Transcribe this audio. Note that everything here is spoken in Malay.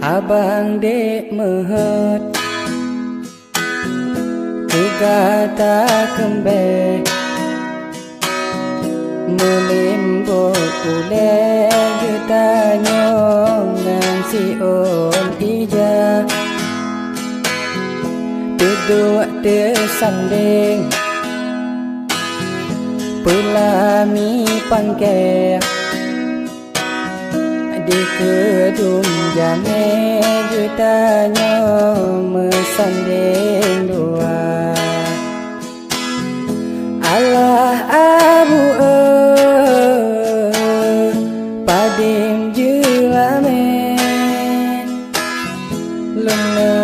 Abang dek mehet kegata kembe melimbut ule getanya ngan si on ija duduk tersanding pelami pangke di kedung jame getanya mesanding dua Allah abu padim jelamen luna